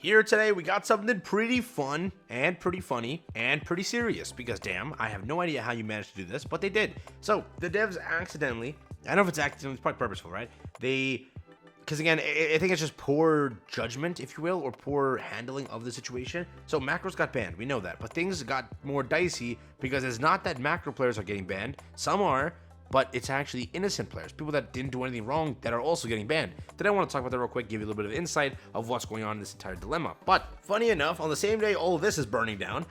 Here today, we got something pretty fun and pretty funny and pretty serious because damn, I have no idea how you managed to do this, but they did. So the devs accidentally, I don't know if it's accidental, it's probably purposeful, right? Because again, I think it's just poor judgment, if you will, or poor handling of the situation. So macros got banned, we know that, but things got more dicey because it's not that macro players are getting banned, some are, but it's actually innocent players, people that didn't do anything wrong that are also getting banned. Today I want to talk about that real quick, give you a little bit of insight of what's going on in this entire dilemma. But funny enough, on the same day all of this is burning down,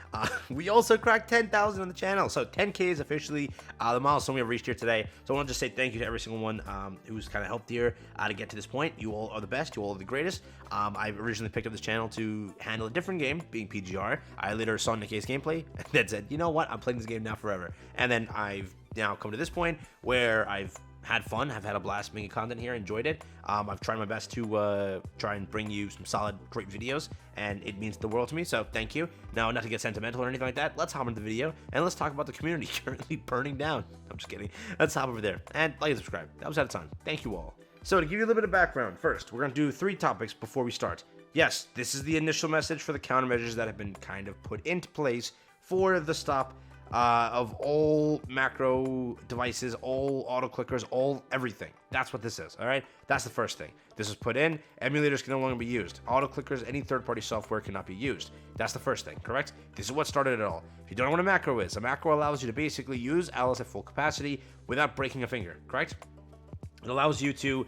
we also cracked 10,000 on the channel. So 10K is officially the milestone we have reached here today. So I want to just say thank you to every single one who's kind of helped here to get to this point. You all are the best, you all are the greatest. I originally picked up this channel to handle a different game, being PGR. I later saw Nikke's gameplay and said, you know what, I'm playing this game now forever. And then I've now come to this point where I've had fun, I've had a blast making content here, enjoyed it. I've tried my best to try and bring you some solid, great videos, and it means the world to me, so thank you. Now, not to get sentimental or anything like that, let's hop into the video, and let's talk about the community currently burning down. I'm just kidding. Let's hop over there, and like and subscribe. That was out of time. Thank you all. So, to give you a little bit of background, first, we're going to do 3 topics before we start. Yes, this is the initial message for the countermeasures that have been kind of put into place for the stop of all macro devices, all auto clickers, all everything. That's what this is, all right? That's the first thing. This is put in. Emulators can no longer be used. Auto clickers, any third-party software cannot be used. That's the first thing, correct? This is what started it all. If you don't know what a macro is, a macro allows you to basically use Alice at full capacity without breaking a finger, correct? It allows you to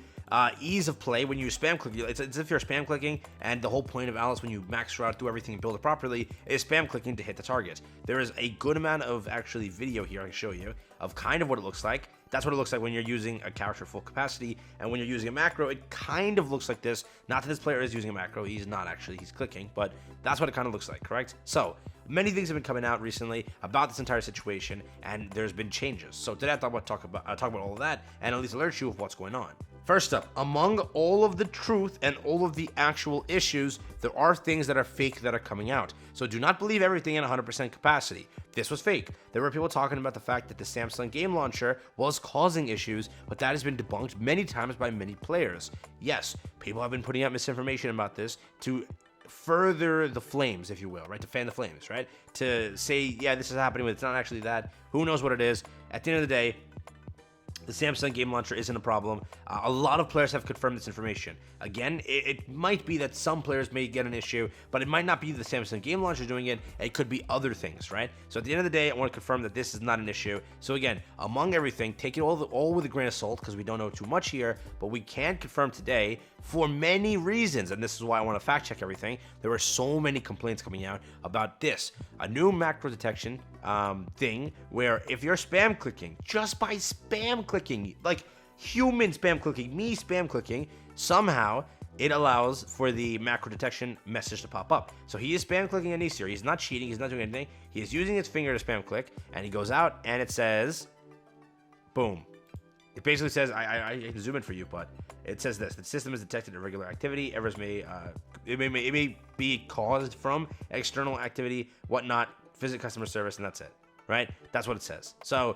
ease of play when you spam click. It's as if you're spam clicking, and the whole point of Alice when you max out, do everything and build it properly is spam clicking to hit the target. There is a good amount of actually video here I can show you of kind of what it looks like. That's what it looks like when you're using a character full capacity, and when you're using a macro, it kind of looks like this. Not that this player is using a macro, he's not actually, he's clicking, but that's what it kind of looks like, correct? So, many things have been coming out recently about this entire situation, and there's been changes. So today I thought I'd talk about all of that, and at least alert you of what's going on. First up, among all of the truth and all of the actual issues, there are things that are fake that are coming out. So do not believe everything in 100% capacity. This was fake. There were people talking about the fact that the Samsung game launcher was causing issues, but that has been debunked many times by many players. Yes, people have been putting out misinformation about this to further the flames, if you will, right? To fan the flames, right? To say, yeah, this is happening, but it's not actually that. Who knows what it is? At the end of the day, the Samsung game launcher isn't a problem. A lot of players have confirmed this information. Again, it might be that some players may get an issue, but it might not be the Samsung game launcher doing it. It could be other things, right? So at the end of the day, I want to confirm that this is not an issue. So again, among everything, take it all with a grain of salt because we don't know too much here, but we can confirm today for many reasons, and this is why I want to fact check everything. There were so many complaints coming out about this. A new macro detection thing where if you're spam clicking, just by spam clicking, like human spam clicking, me spam clicking, somehow it allows for the macro detection message to pop up. So he is spam clicking an Easter. He's not cheating. He's not doing anything. He is using his finger to spam click, and he goes out and it says, boom. It basically says, I can zoom in for you, but it says this: the system has detected irregular activity. Errors it may be caused from external activity, whatnot, visit customer service, and that's it, right? That's what it says. So,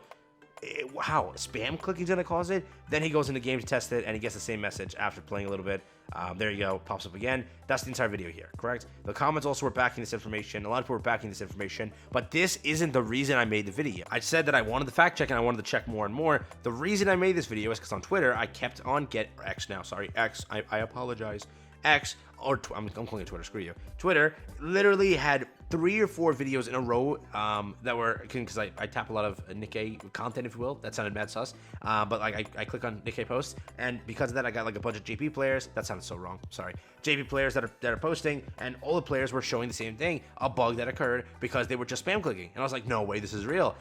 wow, spam clicking's gonna cause it? Then he goes into game to test it, and he gets the same message after playing a little bit. There you go, pops up again. That's the entire video here, correct? The comments also were backing this information. A lot of people were backing this information, but this isn't the reason I made the video. I said that I wanted the fact check, and I wanted to check more and more. The reason I made this video is because on Twitter, I kept on X, I apologize. X, or I'm calling it Twitter, screw you. Twitter literally had 3 or 4 videos in a row that were, because I tap a lot of Nikke content, if you will. That sounded mad sus. But like I click on Nikke posts, and because of that, I got like a bunch of JP players. That sounded so wrong. Sorry. JP players that are posting, and all the players were showing the same thing, a bug that occurred because they were just spam clicking. And I was like, no way, this is real.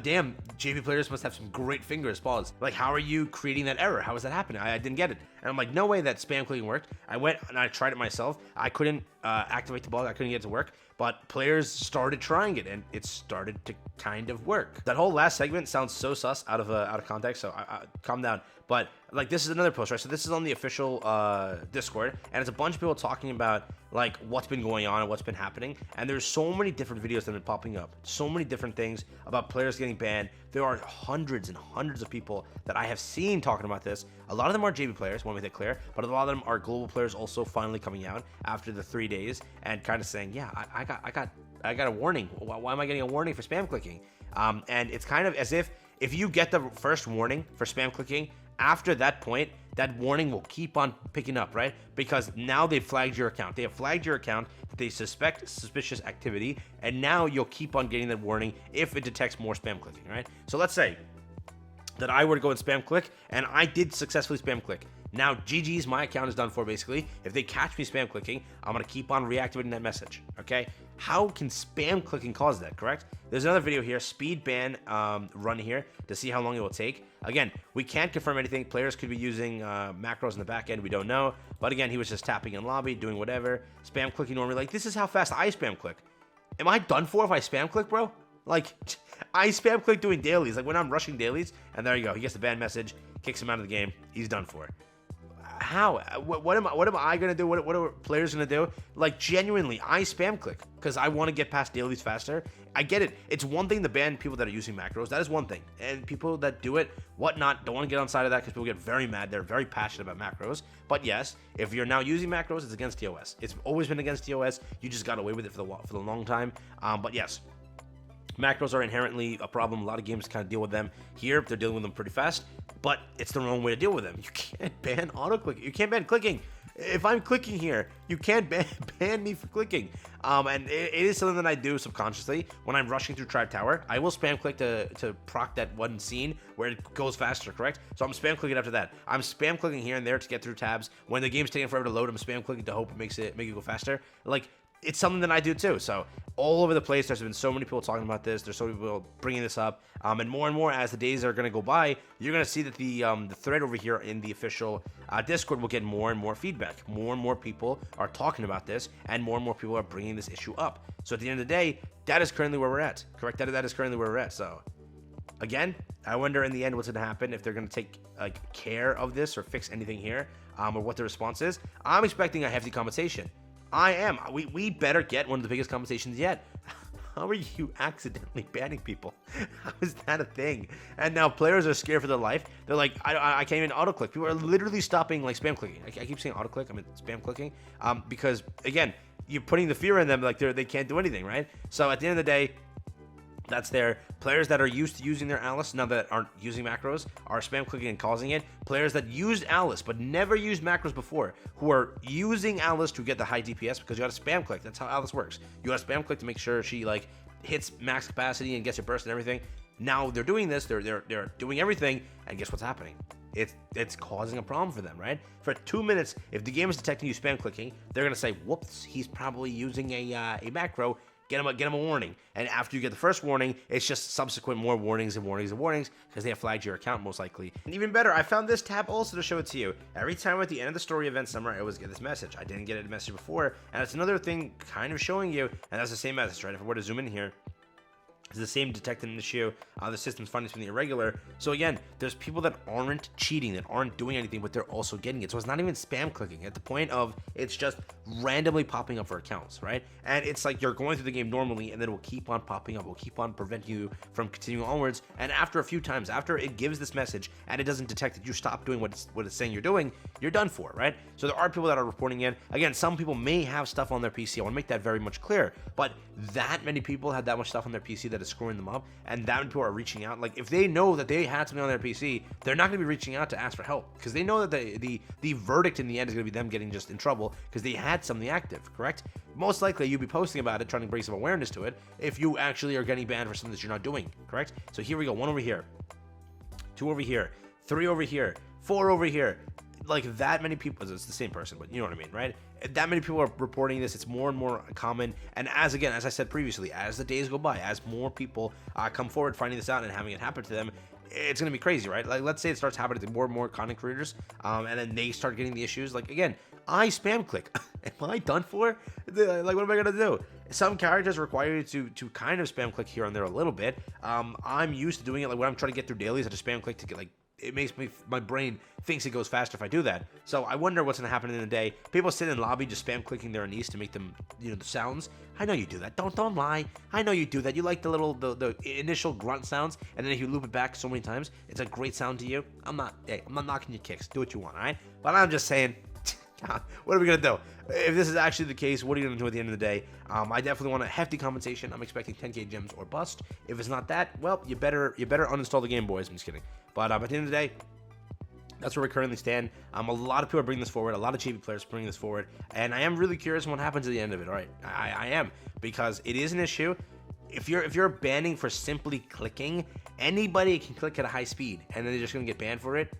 Damn, JP players must have some great fingers, pause. Like, how are you creating that error? How is that happening? I didn't get it. And I'm like, no way that spam clicking worked. I went and I tried it myself. I couldn't activate the bug. I couldn't get it to work. But players started trying it, and it started to kind of work. That whole last segment sounds so sus out of context, so calm down. But like this is another post, right? So this is on the official Discord, and it's a bunch of people talking about like what's been going on and what's been happening. And there's so many different videos that have been popping up, so many different things about players getting banned. There are hundreds and hundreds of people that I have seen talking about this. A lot of them are JV players, want me to make that clear, but a lot of them are global players also finally coming out after the 3 days and kind of saying, yeah, I got a warning. Why am I getting a warning for spam clicking? And it's kind of as if you get the first warning for spam clicking, after that point, that warning will keep on picking up, right? Because now they've flagged your account. They have flagged your account that they suspect suspicious activity, and now you'll keep on getting that warning if it detects more spam clicking, right? So let's say that I were to go and spam click, and I did successfully spam click. Now, GG's, my account is done for, basically. If they catch me spam clicking, I'm going to keep on reactivating that message, okay? How can spam clicking cause that, correct? There's another video here, speed ban run here, to see how long it will take. Again, we can't confirm anything. Players could be using macros in the back end. We don't know. But again, he was just tapping in lobby, doing whatever. Spam clicking normally. Like, this is how fast I spam click. Am I done for if I spam click, bro? Like, I spam click doing dailies. Like, when I'm rushing dailies, and there you go. He gets the ban message, kicks him out of the game. He's done for. How? What am I gonna do? What are players gonna do? Like, genuinely, I spam click because I want to get past dailies faster. I get it. It's one thing to ban people that are using macros. That is one thing. And people that do it, whatnot, don't want to get on side of that because people get very mad. They're very passionate about macros. But yes, if you're now using macros, it's against TOS. It's always been against TOS. You just got away with it for the long time. But yes, macros are inherently a problem. A lot of games kind of deal with them. Here, they're dealing with them pretty fast, but it's the wrong way to deal with them. You can't ban auto-click. You can't ban clicking. If I'm clicking here, you can't ban me for clicking. And it is something that I do subconsciously when I'm rushing through Tribe Tower. I will spam click to proc that one scene where it goes faster, correct? So I'm spam clicking after that. I'm spam clicking here and there to get through tabs. When the game's taking forever to load, I'm spam clicking to hope it make it go faster. Like, it's something that I do too. So all over the place, there's been so many people talking about this. There's so many people bringing this up, and more as the days are going to go by, you're going to see that the thread over here in the official Discord will get more and more feedback. More and more people are talking about this, and more people are bringing this issue up. So at the end of the day, that is currently where we're at. Correct? That is currently where we're at. So again, I wonder in the end what's going to happen, if they're going to take like care of this or fix anything here, or what the response is. I'm expecting a hefty compensation. I am. We better get one of the biggest compensations yet. How are you accidentally banning people? How is that a thing? And now players are scared for their life. They're like, I can't even auto-click. People are literally stopping like spam clicking. I keep saying auto-click. I mean spam clicking. Because again, you're putting the fear in them, like they can't do anything, right? So at the end of the day, that's there. Players that are used to using their Alice, now that aren't using macros, are spam clicking and causing it. Players that used Alice but never used macros before, who are using Alice to get the high DPS, because you got to spam click. That's how Alice works. You got to spam click to make sure she like hits max capacity and gets your burst and everything. Now they're doing this. They're doing everything, and guess what's happening? It's causing a problem for them, right? For 2 minutes, if the game is detecting you spam clicking, they're gonna say, "Whoops, he's probably using a macro." Get him a warning. And after you get the first warning, it's just subsequent more warnings and warnings and warnings, because they have flagged your account most likely. And even better, I found this tab also to show it to you. Every time at the end of the story event somewhere, I always get this message. I didn't get a message before, and it's another thing kind of showing you, and that's the same message, right? If I were to zoom in here, it's the same detected an issue. The system's finding something irregular. So again, there's people that aren't cheating, that aren't doing anything, but they're also getting it. So it's not even spam clicking. At the point of, it's just randomly popping up for accounts, right? And it's like you're going through the game normally, and then it will keep on popping up. It will keep on preventing you from continuing onwards. And after a few times, after it gives this message and it doesn't detect that you stop doing what it's saying you're doing, you're done for, right? So there are people that are reporting in. Again, some people may have stuff on their PC. I want to make that very much clear. But that many people have that much stuff on their PC that is screwing them up, and that many people are reaching out. Like, if they know that they had something on their PC, they're not going to be reaching out to ask for help, because they know that the verdict in the end is going to be them getting just in trouble because they had something active, correct? Most likely you'd be posting about it, trying to bring some awareness to it, if you actually are getting banned for something that you're not doing, correct? So here we go, 1 over here, 2 over here, 3 over here, 4 over here. Like, that many people, it's the same person, but you know what I mean, right? That many people are reporting this. It's more and more common. And as I said previously, as the days go by, as more people come forward finding this out and having it happen to them, it's going to be crazy, right? Like, let's say it starts happening to more and more content creators, and then they start getting the issues. Like, again, I spam click. Am I done for? Like, what am I going to do? Some characters require you to kind of spam click here and there a little bit. I'm used to doing it. Like, when I'm trying to get through dailies, I just spam click to get, like, it makes my brain thinks it goes faster if I do that. So I wonder what's gonna happen in the day. People sit in the lobby just spam clicking their knees to make them, the sounds. I know you do that. Don't lie. I know you do that. You like the initial grunt sounds, and then if you loop it back so many times, it's a great sound to you. I'm not knocking your kicks. Do what you want, all right? But I'm just saying. What are we gonna do? If this is actually the case, what are you gonna do at the end of the day? I definitely want a hefty compensation. I'm expecting 10k gems or bust. If it's not that, well, you better uninstall the game, boys. I'm just kidding. But at the end of the day, that's where we currently stand. A lot of people are bringing this forward. A lot of JP players are bringing this forward, and I am really curious what happens at the end of it. All right, I am, because it is an issue. If you're banning for simply clicking, anybody can click at a high speed, and then they're just gonna get banned for it.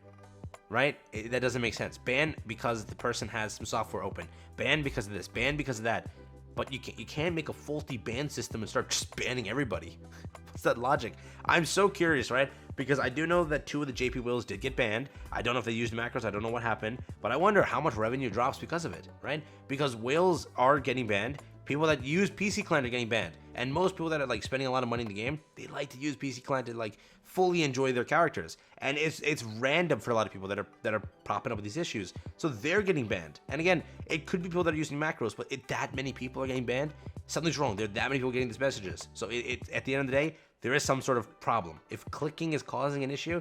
Right? That doesn't make sense. Ban because the person has some software open. Ban because of this. Ban because of that. But you can't make a faulty ban system and start just banning everybody. What's that logic? I'm so curious, right? Because I do know that 2 of the JP whales did get banned. I don't know if they used macros. I don't know what happened. But I wonder how much revenue drops because of it, right? Because whales are getting banned. People that use PC Client are getting banned. And most people that are like spending a lot of money in the game, they like to use PC Client to like fully enjoy their characters. And it's random for a lot of people that are popping up with these issues. So they're getting banned. And again, it could be people that are using macros, but if that many people are getting banned, something's wrong. There are that many people getting these messages. So at the end of the day, there is some sort of problem. If clicking is causing an issue,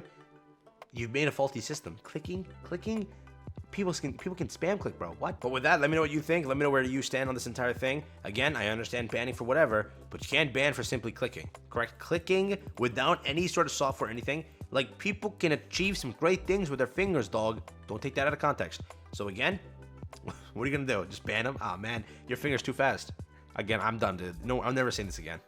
you've made a faulty system. Clicking, people can spam click, bro. What? But with that, let me know what you think. Let me know where you stand on this entire thing. Again, I understand banning for whatever, but you can't ban for simply clicking. Correct? Clicking without any sort of software or anything. Like, people can achieve some great things with their fingers, dog. Don't take that out of context. So again, what are you gonna do? Just ban them? Ah, man, your finger's too fast. Again, I'm done, dude. No, I'm never saying this again.